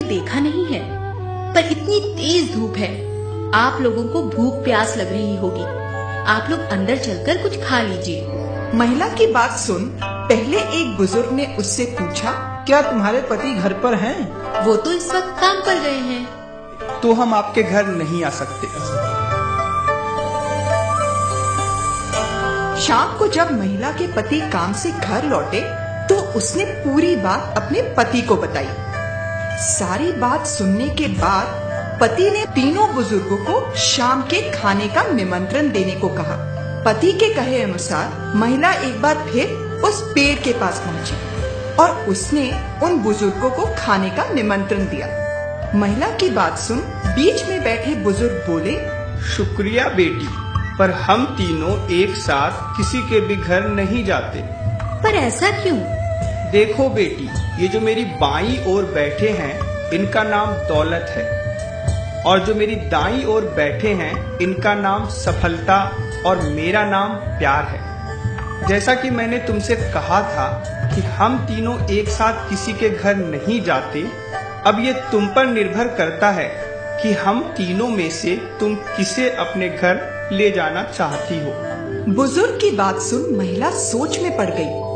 देखा नहीं है, पर इतनी तेज धूप है, आप लोगों को भूख प्यास लग रही होगी। आप लोग अंदर चलकर कुछ खा लीजिए। महिला की बात सुन पहले एक बुजुर्ग ने उससे पूछा, क्या तुम्हारे पति घर पर हैं? वो तो इस वक्त काम पर गए हैं। तो हम आपके घर नहीं आ सकते। शाम को जब महिला के पति काम से घर लौटे तो उसने पूरी बात अपने पति को बताई। सारी बात सुनने के बाद पति ने तीनों बुजुर्गों को शाम के खाने का निमंत्रण देने को कहा। पति के कहे अनुसार महिला एक बार फिर उस पेड़ के पास पहुंची और उसने उन बुजुर्गों को खाने का निमंत्रण दिया। महिला की बात सुन बीच में बैठे बुजुर्ग बोले, शुक्रिया बेटी, पर हम तीनों एक साथ किसी के भी घर नहीं जाते। पर ऐसा क्यों? देखो बेटी, ये जो मेरी बाईं ओर बैठे हैं इनका नाम दौलत है, और जो मेरी दाईं ओर बैठे हैं इनका नाम सफलता और मेरा नाम प्यार है। जैसा कि मैंने तुमसे कहा था कि हम तीनों एक साथ किसी के घर नहीं जाते, अब ये तुम पर निर्भर करता है कि हम तीनों में से तुम किसे अपने घर ले जाना चाहती हो। बुजुर्ग की बात सुन महिला सोच में पड़ गई।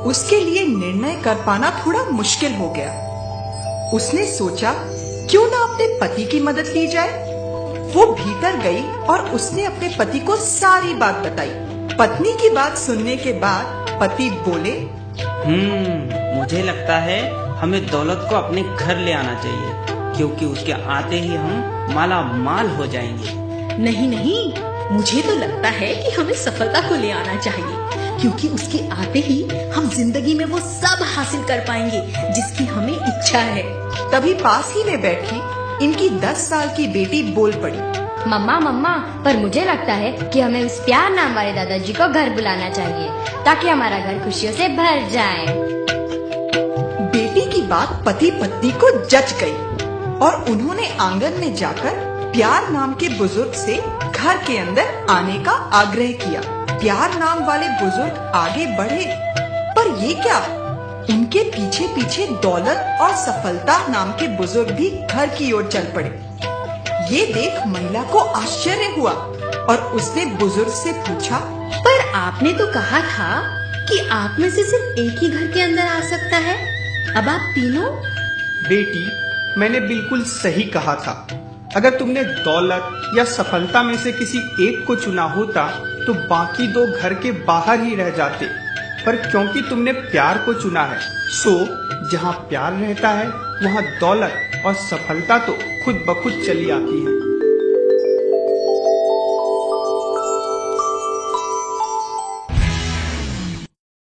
उसके लिए निर्णय कर पाना थोड़ा मुश्किल हो गया। उसने सोचा क्यों ना अपने पति की मदद ली जाए। वो भीतर गई और उसने अपने पति को सारी बात बताई। पत्नी की बात सुनने के बाद पति बोले, मुझे लगता है हमें दौलत को अपने घर ले आना चाहिए, क्योंकि उसके आते ही हम माला माल हो जाएंगे। नहीं नहीं, मुझे तो लगता है कि हमें सफलता को ले आना चाहिए, क्योंकि उसके आते ही हम जिंदगी में वो सब हासिल कर पाएंगे जिसकी हमें इच्छा है। तभी पास ही में बैठी इनकी 10 साल की बेटी बोल पड़ी, मम्मा, पर मुझे लगता है कि हमें उस प्यार नाम वाले दादाजी को घर बुलाना चाहिए, ताकि हमारा घर खुशियों से भर जाए। बेटी की बात पति पत्नी को जच गई और उन्होंने आंगन में जाकर प्यार नाम के बुजुर्ग से घर के अंदर आने का आग्रह किया। प्यार नाम वाले बुजुर्ग आगे बढ़े, पर ये क्या, उनके पीछे पीछे दौलत और सफलता नाम के बुजुर्ग भी घर की ओर चल पड़े। ये देख महिला को आश्चर्य हुआ और उसने बुजुर्ग से पूछा, पर आपने तो कहा था कि आप में से सिर्फ एक ही घर के अंदर आ सकता है, अब आप तीनों? बेटी, मैंने बिल्कुल सही कहा था। अगर तुमने दौलत या सफलता में से किसी एक को चुना होता तो बाकी दो घर के बाहर ही रह जाते, पर क्योंकि तुमने प्यार को चुना है, सो जहाँ प्यार रहता है वहाँ दौलत और सफलता तो खुद ब खुद चली आती है।